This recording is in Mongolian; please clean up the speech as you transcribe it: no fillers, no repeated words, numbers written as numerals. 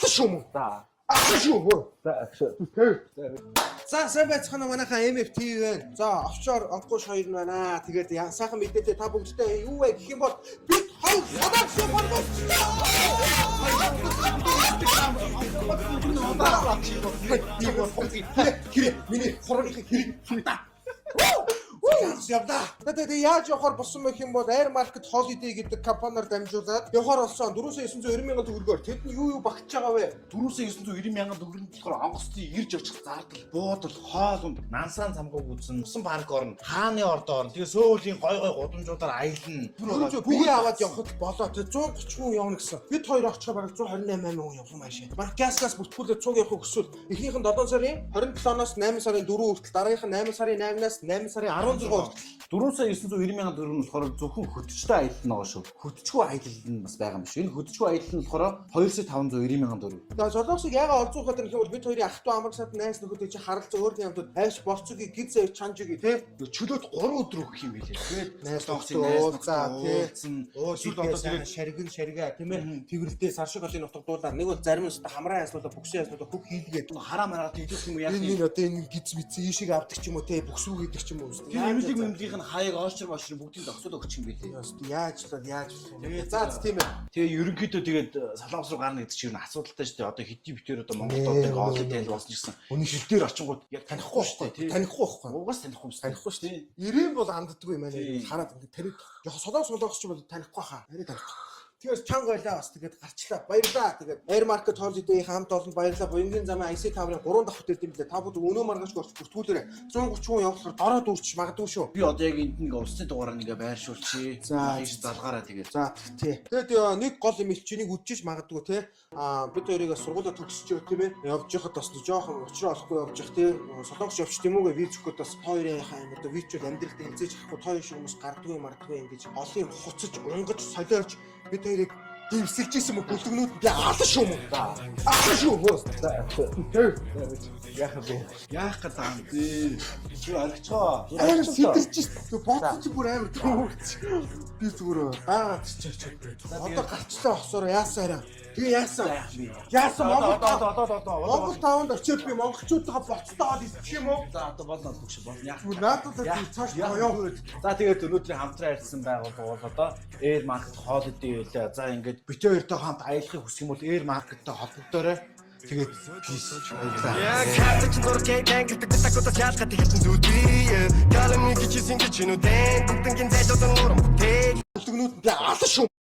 алан шүү мөн. Алан шүү. За сайн байцгаана манайхаа MFTV байна. За офшор онкуш хоёр нь байна. Тэгээд сайхан мэдээтэй та бүгдтэй юу вэ гэх юм бол бид хоёр садагш болов. Миний хорооны хэрэг. Явда. Тэгээд яаж явахаар болсон байх юм бол Air Market Holiday гэдэг компаниар дамжуулаад явахаар болсон 4,990 мянган төгрөгөөр тэд нь юу багтж байгаа вэ? 4,990 мянган төгрөгийн болохоор онгоцны ирж очих зардал, буудал, хоолунд, нансаан замгаг үзэн, усан парк орно, хааны ордоор, тэгээ сөүлийн гой гудамжуудаар аялна. Бүгд аваад явахд болоо. Тэгээ 130 хүн явна гэсэн. Бид хоёр очихоор бараг 128 хүн явсан маашаа. Баг газ бүтгүүлээд 100 явах өсвөл эхнийх нь 7 сарын 27-оос 8 сарын 4 хүртэл дараагийнх нь 8 сарын 8-наас 8 сарын 16 4,990 мянган төгрөг нь болохоор зөвхөн хөтчтэй аялал нь байгаа шүү. Хөтчгүй аялал нь бас байгаа юм шүү. Энэ хөтчгүй аялал нь болохоор 2,590 мянган төгрөг. За жолоосыг ягаа олзуухад юм бол бид хоёрын ах トゥ амрагсад найз нөхөдөө чи харалцаа өөрийн хамтад айш болцоогийн гизээ чанжиги тий чөлөөт 3 өдөр өгөх юм билээ. Тэгээд найз нөхөдөө уулзаа тий эсвэл одоо тэгээд шаргаа тийм ээ тэвэрлдээ саршиг голын нутгадуулаад нэг бол зарим нь хамраа яслуулаа бүгшээ яслуулаа бүх хийлгээд хараа мараа тийдэх юм яах юм. Энэ одоо энэ гиз мэц ийшиг авдаг ч юм уу тий бүксүү гэдэг ч юм уу. Эмэлэг мэмлийнх нь хаяг оошир бүгдийг зогсоод өгч юм билээ. Яаж тэгээ заац тийм ээ. Тэгээ ерөнхийдөө тэгээд салаамс руу гарна гэдэг чинь юу н асуудалтай шүү дээ. Одоо хэдий битээр одоо Монголд одоо олон тайл болсон гэсэн. Үнэ шил дээр очингууд яг танихгүй шүү дээ. Танихгүй байхгүй. Угаас танихгүй юм. Танихгүй шүү дээ. Ирээн бол анддаггүй юм аа. Хараад ингээд тэрийг яг солонгос ч бол танихгүй хаа. Арай танихгүй. Тэгээс чанга байлаа бас тэгээд гарчлаа. Баярлаа. Тэгээд Air Market Holiday-ийн хамт олонд баярлаа. Буянгийн замын IC таврын 3 дахь хөтөлд юм лээ. Та бүхэн өнөө маргааш горч бүртгүүлээрэй. 130 хүн явуулахаар дороо дүүрч магадгүй шүү. Би одоо яг энд нэг улсны дугаараа нэгэ байршуулчих. За ийш залгаараа тэгээд. За тий. Тэгээд нэг гол юм илчнийг үдчихэж магадгүй те. Бид хоёрыг сургуулаа төгсөж тийм ээ. Явж яхад бас жоохон учраа олохгүй явж явах тий. Солонгос явчих тийм үгүй виз өгөхөд бас хоёрынхаа юм одоо визчүүд амьдралд хэмжээж авахгүй тоо шиг хүмүүс гардгүй мардгүй ингэж олон юм хуцаж унгаж солиорч бид хоёрыг дэмсэлжсэн мө бүлгнүүд би алан шүү мөн. Алан шүү хөөс. Яах вэ? Яах гэдэг. Чи орчихоо. Амар сэтэрч бодсон чи бүр амар төвөгч. Би зүгээр чичээч. Одоо гарчлаа осоор яасаараа. Тэгээ яасан? Яасан Монгол таавнд очиод би монголчуудаа боцтоод идэх юм уу? За одоо болно бүгш болно. Яах вэ? Надад цааш яваа. За тэгээд өнөөдрийн хамтран ярьсан байгууллага бол одоо Air Market Holiday байлаа. За ингээд бид хоёртой хамт аялахыг хүсэх юм бол Air Market-тай холбогдоорой. Тэгээд peace баярлалаа. Яг хатч нуркей танк гэдэг такотос яалгаад хэлсэн зүудээ. Галамны гिचсэн гэж нүдэн бүгднгийн зайлуулсан нурам бүтээл. Бүлгнүүд би алан шүү.